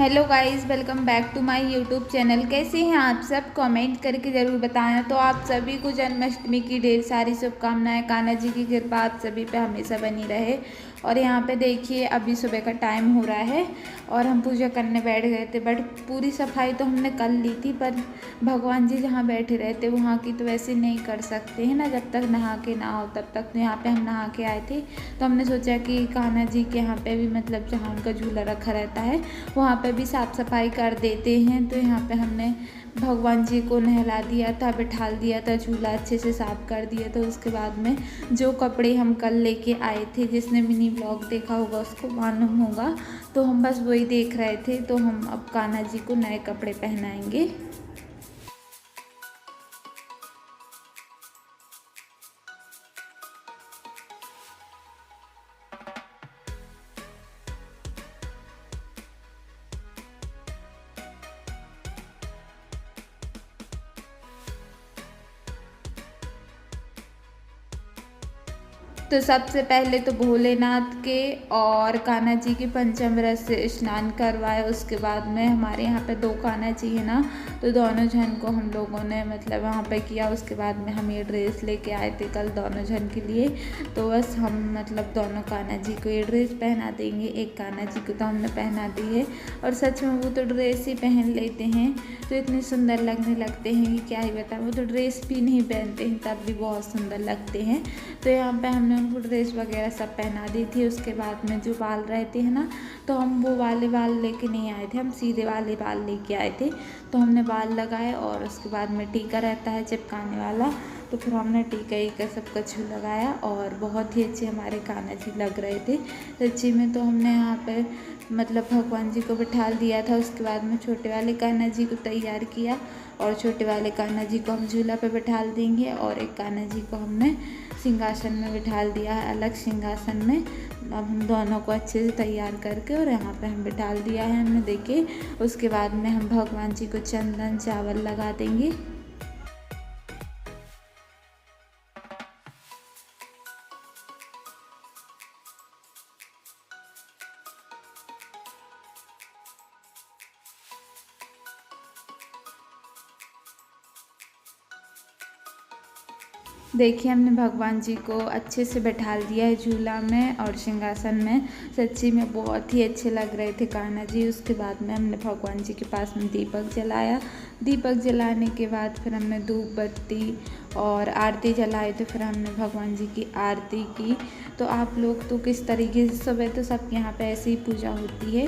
Hello guys, welcome back to my YouTube channel. कैसे हैं आप सब? कमेंट करके ज़रूर बताएं। तो आप सभी को जन्माष्टमी की ढेर सारी शुभकामनाएं। कान्हा जी की कृपा आप सभी पे हमेशा बनी रहे। और यहाँ पे देखिए अभी सुबह का टाइम हो रहा है और हम पूजा करने बैठ गए थे। बट पूरी सफाई तो हमने कर ली थी, पर भगवान जी जहाँ बैठे रहते वहाँ की तो वैसे नहीं कर सकते हैं ना, जब तक नहा के ना हो तब तक। तो यहाँ पे हम नहा के आए थे, तो हमने सोचा कि कान्हा जी के यहाँ पे भी मतलब जहाँ उनका झूला रखा रहता है वहाँ पे भी साफ़ सफाई कर देते हैं। तो यहाँ पे हमने भगवान जी को नहला दिया था, बिठाल दिया था, झूला अच्छे से साफ़ कर दिया था। उसके बाद में जो कपड़े हम कल लेके आए थे, जिसने मिनी ब्लॉग देखा होगा उसको मालूम होगा, तो हम बस वही देख रहे थे। तो हम अब कान्हा जी को नए कपड़े पहनाएंगे। तो सबसे पहले तो भोलेनाथ के और कान्हा जी के पंचामृत से स्नान करवाए। उसके बाद में हमारे यहाँ पे दो कान्हा जी है ना, तो दोनों जन को हम लोगों ने मतलब वहाँ पे किया। उसके बाद में हम ये ड्रेस लेके आए थे कल दोनों जन के लिए। तो बस हम मतलब दोनों कान्हा जी को ये ड्रेस पहना देंगे। एक कान्हा जी को तो हमने पहना दी है, और सच में वो तो ड्रेस ही पहन लेते हैं तो इतने सुंदर लगने लगते हैं कि क्या ही बताएं। वो तो ड्रेस भी नहीं पहनते हैं तब भी बहुत सुंदर लगते हैं। तो यहाँ पे हमने उनको ड्रेस वगैरह सब पहना दी थी। उसके बाद में जो बाल रहते हैं ना, तो हम वो वाले बाल लेके नहीं आए थे, हम सीधे वाले बाल लेके आए थे। तो हमने बाल लगाए और उसके बाद में टीका रहता है चिपकाने वाला, तो फिर हमने टीका ही का सब कुछ लगाया और बहुत ही अच्छे हमारे कान्हा जी लग रहे थे सच्ची में। तो हमने यहाँ पे मतलब भगवान जी को बिठा दिया था। उसके बाद में छोटे वाले कान्हा जी को तैयार किया, और छोटे वाले कान्हा जी को हम झूला पे बिठा देंगे, और एक कान्हा जी को हमने सिंहासन में बिठाल दिया है, अलग सिंहासन में। अब हम दोनों को अच्छे से तैयार करके और यहाँ पे हम बिठाल दिया है हमने, देखिए। उसके बाद में हम भगवान जी को चंदन चावल लगा देंगे। देखिए हमने भगवान जी को अच्छे से बैठाल दिया है झूला में और सिंहासन में। सच्ची में बहुत ही अच्छे लग रहे थे कान्हा जी। उसके बाद में हमने भगवान जी के पास में दीपक जलाया। दीपक जलाने के बाद फिर हमने धूप बत्ती और आरती जलाई। तो फिर हमने भगवान जी की आरती की। तो आप लोग तो किस तरीके से, सुबह तो सब यहाँ पे ऐसे ही पूजा होती है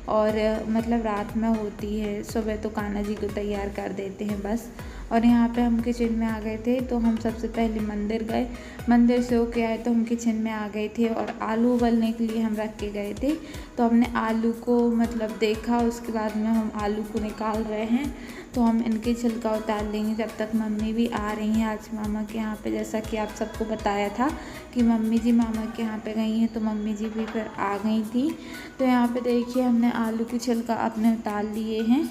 और मतलब रात में होती है, सुबह तो कान्हा जी को तैयार कर देते हैं बस। और यहाँ पे हम किचन में आ गए थे, तो हम सबसे पहले मंदिर गए। मंदिर से होके आए तो हम किचन में आ गए थे, और आलू उबलने के लिए हम रख के गए थे। तो हमने आलू को मतलब देखा, उसके बाद में हम आलू को निकाल रहे हैं। तो हम इनके छिलका उतार लेंगे जब तक मम्मी भी आ रही हैं आज मामा के यहाँ पे। जैसा कि आप सबको बताया था कि मम्मी जी मामा के यहाँ पे गई हैं, तो मम्मी जी भी फिर आ गई थी। तो यहाँ पे देखिए हमने आलू की छिलका अपने उतार लिए हैं।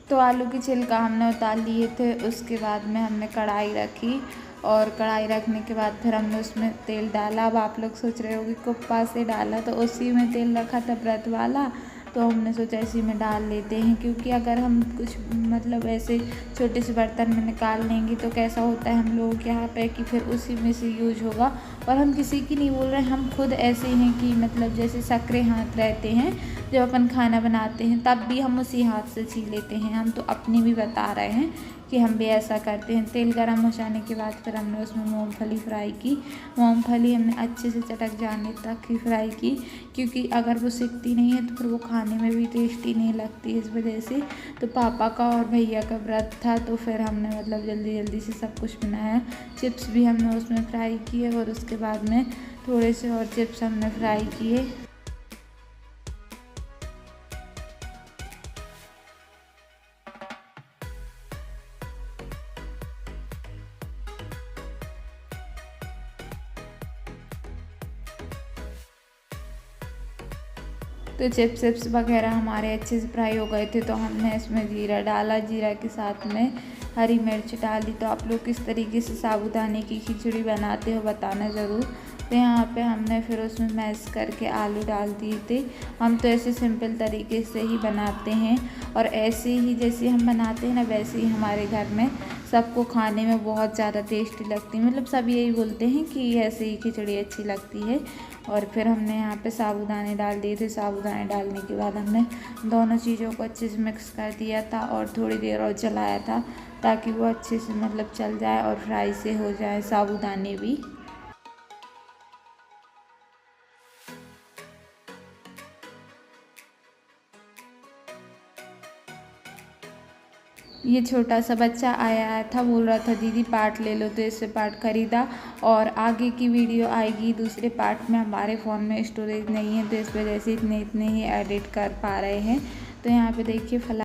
तो आलू की छिलका हमने उतार लिए थे। उसके बाद में हमने कढ़ाई रखी, और कढ़ाई रखने के बाद फिर हमने उसमें तेल डाला। अब आप लोग सोच रहे हो कि कुप्पा से डाला, तो उसी में तेल रखा था व्रत वाला, तो हमने सोचा इसी में डाल लेते हैं। क्योंकि अगर हम कुछ मतलब ऐसे छोटे से बर्तन में निकाल लेंगे तो कैसा होता है हम लोगों के यहाँ पे कि फिर उसी में से यूज होगा। और हम किसी की नहीं बोल रहे हैं, हम खुद ऐसे हैं कि मतलब जैसे सकरे हाथ रहते हैं, जब अपन खाना बनाते हैं तब भी हम उसी हाथ से छील लेते हैं। हम तो अपनी भी बता रहे हैं कि हम भी ऐसा करते हैं। तेल गरम हो जाने के बाद फिर हमने उसमें मूंगफली फ्राई की। मूंगफली हमने अच्छे से चटक जाने तक ही फ्राई की, क्योंकि अगर वो सिकती नहीं है तो फिर वो खाने में भी टेस्टी नहीं लगती, इस वजह से। तो पापा का और भैया का व्रत था, तो फिर हमने मतलब जल्दी जल्दी से सब कुछ बनाया। चिप्स भी हमने उसमें फ्राई किए, और उसके बाद में थोड़े से और चिप्स हमने फ्राई किए। तो चिप्स वगैरह हमारे अच्छे से फ्राई हो गए थे, तो हमने इसमें जीरा डाला, जीरा के साथ में हरी मिर्च डाली। तो आप लोग किस तरीके से साबूदाने की खिचड़ी बनाते हो बताना ज़रूर। तो यहाँ पे हमने फिर उसमें मैश करके आलू डाल दिए थे। हम तो ऐसे सिंपल तरीके से ही बनाते हैं, और ऐसे ही जैसे हम बनाते हैं ना वैसे ही हमारे घर में सबको खाने में बहुत ज़्यादा टेस्टी लगती है। मतलब सब यही बोलते हैं कि ऐसे ही खिचड़ी अच्छी लगती है। और फिर हमने यहाँ पे साबूदाने डाल दिए थे। साबूदाने डालने के बाद हमने दोनों चीज़ों को अच्छे से मिक्स कर दिया था और थोड़ी देर और चलाया था, ताकि वो अच्छे से मतलब चल जाए और फ्राई से हो जाए साबूदाने भी। ये छोटा सा बच्चा आया था, बोल रहा था दीदी पार्ट ले लो, तो इससे पार्ट ख़रीदा। और आगे की वीडियो आएगी दूसरे पार्ट में। हमारे फ़ोन में स्टोरेज नहीं है, तो इस वजह से इतने ही एडिट कर पा रहे हैं। तो यहाँ पे देखिए